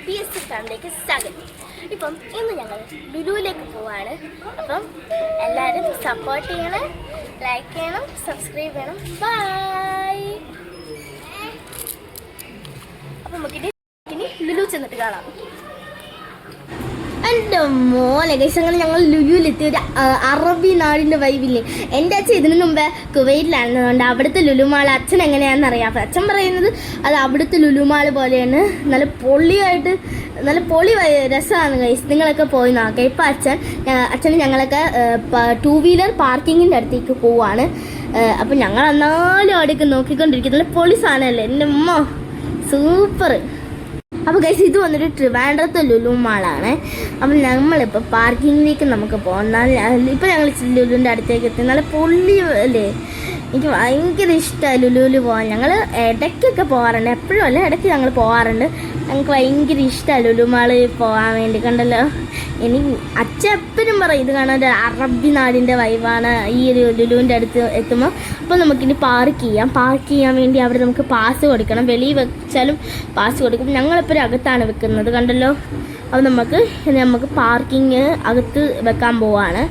PS ഫാമിലിയിലേക്ക് സ്വാഗതം. ഇപ്പം ഇന്ന് ഞങ്ങൾ ലുലുവിലേക്ക് പോവാണ്. അപ്പം എല്ലാവരും സപ്പോർട്ട് ചെയ്യണം, ലൈക്ക് ചെയ്യണം, സബ്സ്ക്രൈബ് ചെയ്യണം. ബൈ. അപ്പം നമുക്കിനി ലുലു ചെന്നിട്ട് കാണാം. എൻ്റെ മോനെ ഗൈസ്, അങ്ങനെ ഞങ്ങൾ ലുലുവിലെത്തിയ ഒരു അറബി നാടിൻ്റെ വൈബില്ലേ. എൻ്റെ അച്ഛൻ ഇതിനു മുമ്പേ കുവൈറ്റിലായിരുന്നതുകൊണ്ട് അവിടുത്തെ ലുലുമാൾ അച്ഛൻ എങ്ങനെയാണെന്ന് അറിയാം. അപ്പം അച്ഛൻ പറയുന്നത് അത് അവിടുത്തെ ലുലുമാൾ പോലെയാണ്, നല്ല പൊള്ളിയായിട്ട് നല്ല പൊളി രസമാണ് ഗൈസ്. നിങ്ങളൊക്കെ പോയി നോക്കാം. ഇപ്പം അച്ഛന് ഞങ്ങളൊക്കെ 2 വീലർ പാർക്കിങ്ങിൻ്റെ അടുത്തേക്ക് പോവാണ്. അപ്പം ഞങ്ങൾ എന്നാലും അവിടേക്ക് നോക്കിക്കൊണ്ടിരിക്കുന്നത് നല്ല പൊളി സാധനമല്ലേ എൻ്റെ ഉമ്മ, സൂപ്പർ. അപ്പോൾ ഗൈസ്, ഇത് വന്നിട്ട് ട്രിവാൻഡ്രത്തെ ലുലു മാളാണ്. അപ്പം നമ്മളിപ്പോൾ പാർക്കിങ്ങിലേക്ക് നമുക്ക് പോകാം. ഇപ്പോൾ ഞങ്ങൾ ലുലുവിൻ്റെ അടുത്തേക്ക് എത്തി. നല്ല പൊള്ളി അല്ലേ, എനിക്ക് ഭയങ്കര ഇഷ്ടമായി ലുലുവിൽ പോകാൻ. ഞങ്ങൾ ഇടയ്ക്കൊക്കെ പോകാറുണ്ട്, എപ്പോഴും അല്ല, ഇടയ്ക്ക് ഞങ്ങൾ പോകാറുണ്ട്. ഞങ്ങൾക്ക് ഭയങ്കര ഇഷ്ടമാണ് ലുലു മാളിൽ പോകാൻ വേണ്ടി. കണ്ടല്ലോ, എനിക്ക് അച്ഛൻ എപ്പോഴും പറയും ഇത് കാണാൻ ഒരു അറബി നാടിൻ്റെ വൈബാണ് ഈ ഒരു ലുലുവിൻ്റെ അടുത്ത് എത്തുമ്പോൾ. അപ്പോൾ നമുക്കിനി പാർക്ക് ചെയ്യാൻ വേണ്ടി അവിടെ നമുക്ക് പാസ് കൊടുക്കണം. വെളിയിൽ വെച്ചാലും പാസ് കൊടുക്കും. ഞങ്ങളെപ്പോഴും അകത്താണ് വെക്കുന്നത്, കണ്ടല്ലോ. അപ്പോൾ നമുക്ക് പാർക്കിങ് അകത്ത് വെക്കാൻ പോവാണ്.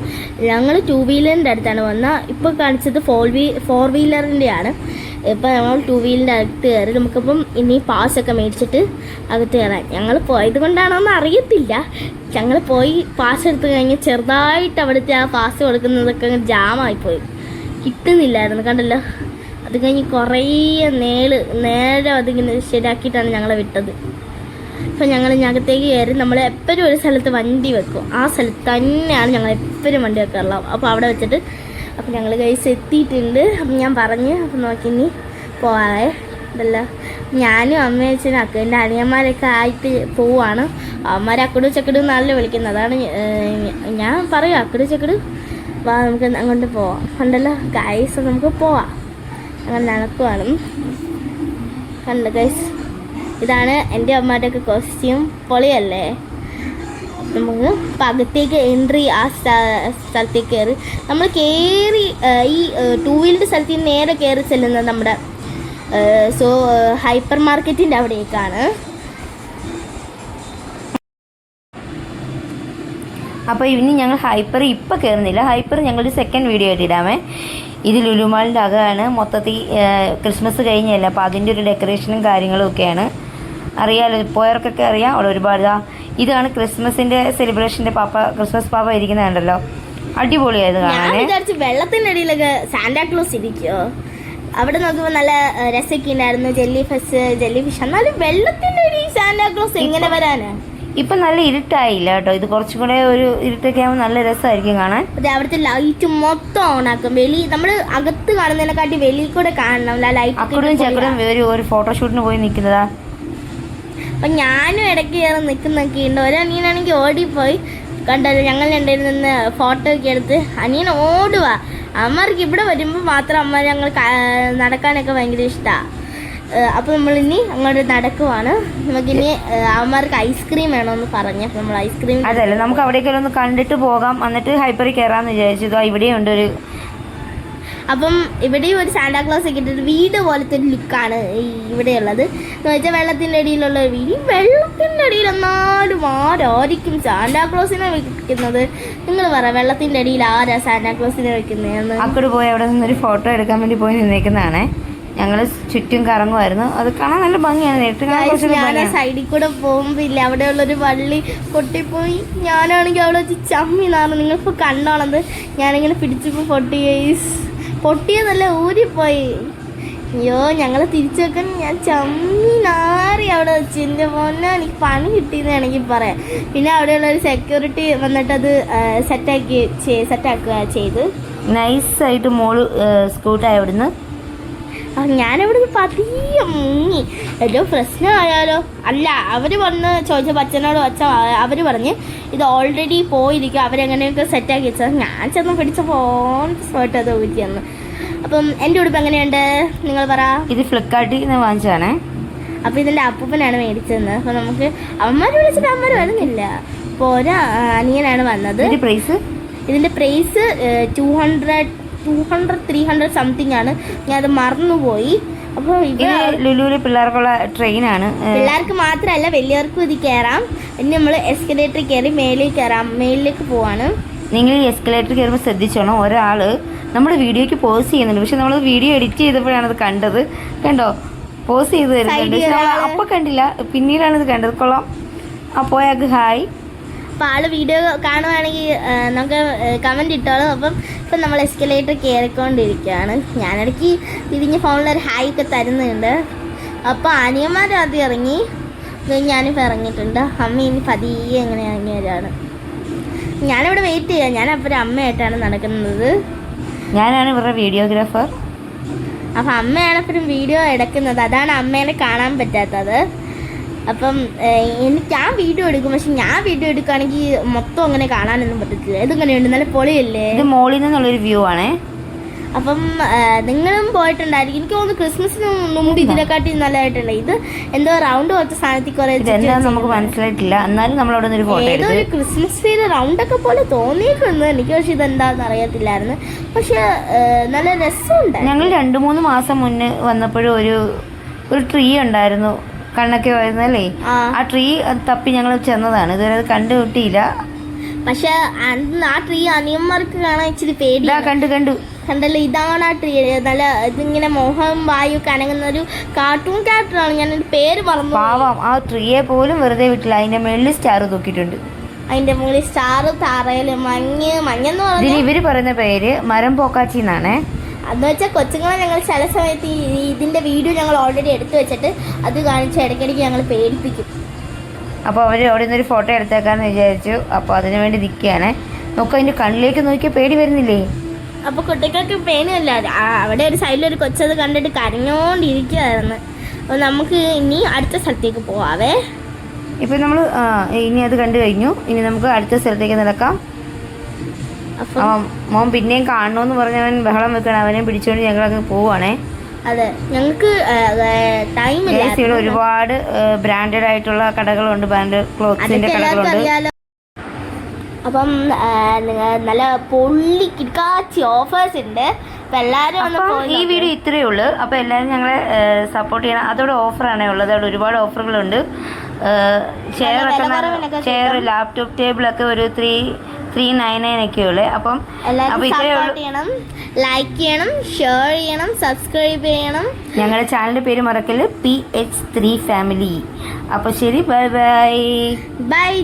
ഞങ്ങൾ 2 വീലറിൻ്റെ അടുത്താണ് വന്നത്. ഇപ്പോൾ കാണിച്ചത് 4 വീലറിൻ്റെയാണ്. ഇപ്പം നമ്മൾ 2 വീലറിൻ്റെ അകത്ത് കയറി. നമുക്കിപ്പം ഇനി പാസ്സൊക്കെ മേടിച്ചിട്ട് അകത്ത് കയറാൻ. ഞങ്ങൾ പോയത് കൊണ്ടാണോന്ന് അറിയത്തില്ല. ഞങ്ങൾ പോയി പാസ് എടുത്ത് കഴിഞ്ഞ് ചെറുതായിട്ട് അവിടുത്തെ ആ പാസ് കൊടുക്കുന്നതൊക്കെ ജാമായിപ്പോയി, കിട്ടുന്നില്ലായിരുന്നു. കണ്ടല്ലോ, അത് കഴിഞ്ഞ് കുറേ നേരം അതിങ്ങനെ ശരിയാക്കിയിട്ടാണ് ഞങ്ങളെ വിട്ടത്. അപ്പം ഞങ്ങൾ അകത്തേക്ക് കയറി. നമ്മൾ എപ്പോഴും ഒരു സ്ഥലത്ത് വണ്ടി വെക്കും, ആ സ്ഥലത്ത് തന്നെയാണ് ഞങ്ങൾ എപ്പോഴും വണ്ടി വെക്കാറുള്ളത്. അപ്പോൾ അവിടെ വെച്ചിട്ട് അപ്പം ഞങ്ങൾ കൈസ് എത്തിയിട്ടുണ്ട്. അപ്പം ഞാൻ പറഞ്ഞ് അപ്പം നോക്കി ഇനി പോവാതെ ഇതല്ല, ഞാനും അമ്മയും അച്ഛനും എൻ്റെ അനിയന്മാരൊക്കെ ആയിട്ട് പോവാണ്. അമ്മമാർ അക്കടു ചക്കടു എന്നാണല്ലോ വിളിക്കുന്നത്. അതാണ് ഞാൻ പറയും അക്കടു ചക്കടു, വാ നമുക്ക് അങ്ങോട്ട് പോവാം. കണ്ടല്ലോ ഗൈസ്, നമുക്ക് പോവാം. അങ്ങനെ നടക്കുവാണ്. കണ്ടോ ഗൈസ്, ഇതാണ് എൻ്റെ അമ്മമാരുടെയൊക്കെ കോസ്റ്റ്യൂം. പൊളിയല്ലേ. നമുക്ക് അകത്തേക്ക് എൻട്രി ആ സ്ഥലത്തേക്ക് കയറി. നമ്മൾ കയറി ഈ 2 വീലർ സ്ഥലത്ത് നേരെ കയറി ചെല്ലുന്നത് നമ്മുടെ ഹൈപ്പർ മാർക്കറ്റിൻ്റെ അവിടേക്കാണ്. അപ്പോൾ ഇനി ഞങ്ങൾ ഹൈപ്പർ ഇപ്പോൾ കയറുന്നില്ല. ഹൈപ്പർ ഞങ്ങളൊരു സെക്കൻഡ് വീഡിയോ ആയിട്ട് ഇടാമേ. ഇത് ലുലുമാളിൻ്റെ അകമാണ്. മൊത്തത്തിൽ ക്രിസ്മസ് കഴിഞ്ഞല്ല, അപ്പോൾ അതിൻ്റെ ഒരു ഡെക്കറേഷനും കാര്യങ്ങളും ഒക്കെയാണ്. അറിയാമല്ലോ, പോയവർക്കൊക്കെ അറിയാം. അവിടെ ഒരുപാട് ഇതാണ് ക്രിസ്മസിൻ്റെ സെലിബ്രേഷൻ്റെ ക്രിസ്മസ് പാപ്പ ഇരിക്കുന്നുണ്ടല്ലോ, അടിപൊളിയായത് കാണാൻ. വെള്ളത്തിൻ്റെ അടിയിലൊക്കെ സാന്റാക്ലോസ് ഇരിക്കുമോ? അവിടെ നോക്കുമ്പോൾ നല്ല രസമൊക്കെ ഉണ്ടായിരുന്നു. Jelly fish. എന്നാലും വെള്ളത്തിൻ്റെ അടിയിൽ സാന്റാക്ലോസ് എങ്ങനെ വരാനാ? ഇപ്പം നല്ല ഇരുട്ടായില്ല കേട്ടോ. ഇത് കുറച്ചും കൂടെ ഒരു ഇരുട്ടൊക്കെ ആകുമ്പോൾ നല്ല രസമായിരിക്കും കാണാൻ. അതെ, അവിടുത്തെ ലൈറ്റ് മൊത്തം ഓണാക്കും. നമ്മൾ അകത്ത് കാണുന്നതിനെക്കാട്ടി വെളിയിൽ കൂടെ കാണണം ലൈറ്റ്. അക്കടും ചക്കടും ഒരു ഫോട്ടോഷൂട്ടിന് പോയി നിൽക്കുന്നതാ. അപ്പം ഞാനും ഇടയ്ക്ക് കയറി നിൽക്കുന്നൊക്കെ ഉണ്ട്. ഒരനിയനാണെങ്കിൽ ഓടിപ്പോയി. കണ്ടല്ലോ, ഞങ്ങൾ രണ്ടുപേരും നിന്ന് ഫോട്ടോ ഒക്കെ എടുത്ത് അനിയൻ ഓടുക. അമ്മമാർക്ക് ഇവിടെ വരുമ്പോൾ മാത്രം അമ്മ ഞങ്ങൾ നടക്കാനൊക്കെ ഭയങ്കര ഇഷ്ടമാണ്. അപ്പോൾ നമ്മളിനി അങ്ങോട്ട് നടക്കുവാണ്. നമുക്കിനി അമ്മമാർക്ക് ഐസ്ക്രീം വേണമെന്ന് പറഞ്ഞു. അപ്പം നമ്മൾ ഐസ്ക്രീം അതല്ല, നമുക്ക് അവിടേക്കെല്ലാം ഒന്ന് കണ്ടിട്ട് പോകാം, എന്നിട്ട് ഹൈപ്പറിൽ കയറാമെന്ന് വിചാരിച്ചു. ഇവിടെയുണ്ട് ഒരു, അപ്പം ഇവിടെയും ഒരു സാന്റാക്ലോസ് ഒക്കെ ഇട്ടിട്ട് വീട് പോലത്തെ ഒരു ലുക്കാണ് ഇവിടെയുള്ളത്. എന്ന് വെച്ചാൽ വെള്ളത്തിൻ്റെ അടിയിലുള്ള ഒരു വീട്. വെള്ളത്തിൻ്റെ അടിയിൽ എന്നാലും ആരായിരിക്കും സാന്റാക്ലോസിനെ വെക്കുന്നത്? നിങ്ങൾ പറ, വെള്ളത്തിൻ്റെ അടിയിൽ ആരാ സാന്റാക്ലോസിനെ വെക്കുന്നതെന്ന്? അക്കട് പോയി അവിടെ നിന്നൊരു ഫോട്ടോ എടുക്കാൻ വേണ്ടി പോയി നിന്നേക്കുന്നതാണേ. ഞങ്ങൾ ചുറ്റും കറങ്ങുമായിരുന്നു. അത് കാണാൻ നല്ല ഭംഗിയാണ്. ഞാൻ സൈഡിൽ കൂടെ പോകുമ്പില്ല, അവിടെയുള്ളൊരു വള്ളി പൊട്ടിപ്പോയി. ഞാനാണെങ്കിൽ അവിടെ വെച്ച് ചമ്മി നാറുന്നു. നിങ്ങളിപ്പോൾ കണ്ടോണത്, ഞാനിങ്ങനെ പിടിച്ചപ്പോൾ പൊട്ടിയതല്ല, ഊരിപ്പോയി. അയ്യോ, ഞങ്ങൾ തിരിച്ചു വെക്കാൻ ഞാൻ ചമ്മി നാറി അവിടെ വെച്ച്. എൻ്റെ മോനെ, എനിക്ക് പണി കിട്ടിയെന്ന് വേണമെങ്കിൽ പറയാം. പിന്നെ അവിടെയുള്ളൊരു സെക്യൂരിറ്റി വന്നിട്ടത് സെറ്റാക്കുക ചെയ്ത് നൈസായിട്ട് മോള് സ്കൂട്ടായി അവിടുന്ന്. ഞാനവിടുന്ന് പതിയെ മുങ്ങി. ഏതോ പ്രശ്നമായാലോ. അല്ല, അവർ വന്ന് ചോദിച്ചപ്പോൾ അച്ഛനോട് അവർ പറഞ്ഞ് ഇത് ഓൾറെഡി പോയിരിക്കും, അവരെങ്ങനെയൊക്കെ സെറ്റാക്കി വെച്ചത്. ഞാൻ ചെന്ന് പിടിച്ച ഫോട്ടോ അത് ഊറ്റി തന്നു. അപ്പം എൻ്റെ ഉടുപ്പ് എങ്ങനെയുണ്ട് നിങ്ങൾ പറ. ഇത് ഫ്ലിപ്കാർട്ടിൽ നിന്ന് വാങ്ങിച്ചതാണേ. അപ്പോൾ ഇതിൻ്റെ അപ്പൂപ്പനാണ് മേടിച്ചതെന്ന്. അപ്പോൾ നമുക്ക് അമ്മമാർ വിളിച്ചിട്ട് അമ്മമാർ വരുന്നില്ല. അപ്പോൾ അനിയനാണ് വന്നത്. ഇതിൻ്റെ പ്രൈസ് 200-300 സംതിങ് ആണ്. ഞാൻ അത് മറന്നുപോയി. അപ്പോൾ ഇത് ഇത് ലുലുവിലെ പിള്ളേർക്കുള്ള ട്രെയിനാണ്. പിള്ളേർക്ക് മാത്രമല്ല വലിയവർക്കും ഇത് കയറാം. ഇനി നമ്മൾ എസ്കലേറ്റർ കയറി മേലിലേക്ക് പോവാണ്. നിങ്ങൾ ഈ എസ്കലേറ്റർ കയറുമ്പോൾ ശ്രദ്ധിച്ചോണം, ഒരാൾ നമ്മുടെ വീഡിയോയ്ക്ക് പോസ് ചെയ്യുന്നുണ്ട്. പക്ഷെ നമ്മൾ വീഡിയോ എഡിറ്റ് ചെയ്തപ്പോഴാണ് അത് കണ്ടത്. കണ്ടോ, പോസ് ചെയ്ത് തരുന്നുണ്ട്. പക്ഷെ നമ്മൾ അപ്പം കണ്ടില്ല, പിന്നീടാണ് ഇത് കണ്ടത്. കൊള്ളാം. അപ്പോൾ അയാൾക്ക് ഹായ്. അപ്പോൾ ആൾ വീഡിയോ കാണുവാണെങ്കിൽ നമുക്ക് കമൻറ്റ് ഇട്ടോളും. അപ്പം ഇപ്പം നമ്മൾ എസ്കലേറ്റർ കയറിക്കൊണ്ടിരിക്കുകയാണ്. ഞാനിടയ്ക്ക് തിരിഞ്ഞ ഫോണിലൊരു ഹായ് ഒക്കെ തരുന്നുണ്ട്. അപ്പോൾ അനിയന്മാർ ആദ്യം ഇറങ്ങി, ഞാനിപ്പോൾ ഇറങ്ങിയിട്ടുണ്ട്. അമ്മ ഇനി പതിയെ എങ്ങനെ ഇറങ്ങി വരികയാണ്. ഞാനിവിടെ വെയിറ്റ് ചെയ്യാം. ഞാൻ അപ്പോൾ അമ്മയായിട്ടാണ് നടക്കുന്നത്. ഞാനാണ് ഇവരുടെ വീഡിയോഗ്രാഫർ. അപ്പം അമ്മയാണ് എപ്പോഴും വീഡിയോ എടുക്കുന്നത്. അതാണ് അമ്മേനെ കാണാൻ പറ്റാത്തത്. അപ്പം ഞാൻ വീഡിയോ എടുക്കും. പക്ഷെ ഞാൻ വീഡിയോ എടുക്കുകയാണെങ്കിൽ മൊത്തം അങ്ങനെ കാണാനൊന്നും പറ്റത്തില്ല. ഇതിങ്ങനെയുണ്ട്, നല്ല പൊളിയല്ലേ. ഇത് മോളിൽ നിന്നുള്ളൊരു വ്യൂ ആണേ. അപ്പം നിങ്ങളും പോയിട്ടുണ്ടായിരിക്കും. എനിക്ക് തോന്നുന്നു ക്രിസ്മസിന് മുമ്പ് ഇതിനെക്കാട്ടി നല്ലതായിട്ടുണ്ട്. ഇത് എന്തോ റൗണ്ട് പോലത്തെ സാധനത്തിൽ കുറെ എന്താണെന്ന് നമുക്ക് മനസ്സിലായിട്ടില്ല. എന്നാലും നമ്മൾ അവിടെ നിന്ന് ഫോട്ടോ ഏതോ ഒരു ക്രിസ്മസ് ട്രീയുടെ റൗണ്ടൊക്കെ പോലെ തോന്നിയിട്ടുണ്ട് എനിക്ക്. പക്ഷെ ഇതെന്താന്ന് അറിയത്തില്ലായിരുന്നു. പക്ഷെ നല്ല രസമുണ്ട്. ഞങ്ങൾ 2-3 മാസം മുന്നേ വന്നപ്പോഴും ഒരു ട്രീ ഉണ്ടായിരുന്നു, കണ്ണൊക്കെ വരുന്നല്ലേ. ആ ട്രീ തപ്പി ഞങ്ങൾ ചെന്നതാണ്. ഇതുവരെ അത് കണ്ടുകിട്ടിയില്ല. പക്ഷെ ആ ട്രീ അനിയന്മാർക്ക് കാണാൻ ഇച്ചിരി പേടി. കണ്ടു കണ്ടല്ലോ, ഇതാണ് ആ ട്രീ. നല്ല ഇതിങ്ങനെ മോഹം വായു കനങ്ങുന്ന ഒരു കാർട്ടൂൺ ക്യാരക്ടറാണ്. ഞാനൊരു പേര് മറന്നു. പാവം, ആ ട്രീയെ പോലും വെറുതെ വിട്ടില്ല. അതിന്റെ മുകളിൽ സ്റ്റാർ തൂക്കിയിട്ടുണ്ട്. അതിന്റെ മുകളിൽ സ്റ്റാർ, തറയില് മഞ്ഞെന്ന് പറഞ്ഞാൽ ഇവര് പറയുന്ന പേര് മരം പോക്കാച്ചി എന്നാണ്. അതെന്ന് വെച്ചാൽ കൊച്ചുങ്ങളെ ഞങ്ങൾ ചില സമയത്ത് ഇതിന്റെ വീഡിയോ ഞങ്ങൾ ഓൾറെഡി എടുത്തു വെച്ചിട്ട് അത് കാണിച്ച് ഇടയ്ക്കിടയ്ക്ക് ഞങ്ങൾ പേടിപ്പിക്കും. അപ്പോൾ അവർ അവിടെ നിന്നൊരു ഫോട്ടോ എടുത്തേക്കാന്ന് വിചാരിച്ചു. അപ്പോൾ അതിനു വേണ്ടി നിൽക്കുകയാണ്. നോക്കുക, അതിൻ്റെ കണ്ണിലേക്ക് നോക്കിയാൽ പേടി വരുന്നില്ലേ? അപ്പോൾ കുട്ടികൾക്ക് പേടിയല്ല. അവിടെ ഒരു സൈഡിലൊരു കൊച്ചത് കണ്ടിട്ട് കരഞ്ഞോണ്ടിരിക്കുകയായിരുന്നു. അപ്പോൾ നമുക്ക് ഇനി അടുത്ത സ്ഥലത്തേക്ക് പോവാവേ. ഇപ്പം നമ്മൾ ഇനി അത് കണ്ടു കഴിഞ്ഞു. ഇനി നമുക്ക് അടുത്ത സ്ഥലത്തേക്ക് നടക്കാം. മോൻ പിന്നെയും കാണണമെന്ന് പറഞ്ഞവൻ ബഹളം വെക്കണം. അവനെ പിടിച്ചുകൊണ്ട് ഞങ്ങളൊക്കെ പോവുകയാണേ. അതെ, ഞങ്ങൾക്ക് ടൈമില്ല. ഇവിടെ ഒരുപാട് ബ്രാൻഡഡ് ആയിട്ടുള്ള കടകളുണ്ട്, ബ്രാൻഡഡ് ക്ലോത്ത്സിന്റെ കടകളുണ്ട്. അപ്പം നല്ല പൊള്ളി കിടക്കാച്ചി ഓഫേഴ്സ് ഉണ്ട്. അപ്പം എല്ലാവരും ഈ വീഡിയോ ഇത്രയേ ഉള്ളൂ. അപ്പോൾ എല്ലാവരും ഞങ്ങളെ സപ്പോർട്ട് ചെയ്യണം. അതോടെ ഓഫറാണേ ഉള്ളത്. അവിടെ ഒരുപാട് ഓഫറുകളുണ്ട്. ചെയർ ലാപ്ടോപ്പ് ടേബിളൊക്കെ ഒരു 399 ഒക്കെ ഉള്ളു. അപ്പം സപ്പോർട്ട് ചെയ്യണം, ലൈക്ക് ചെയ്യണം, ഷെയർ ചെയ്യണം, സബ്സ്ക്രൈബ് ചെയ്യണം. ഞങ്ങളുടെ ചാനലിന്റെ പേര് മറക്കല് PH3 ഫാമിലി. അപ്പോൾ ശരി, ബൈ ബൈ. ബൈ.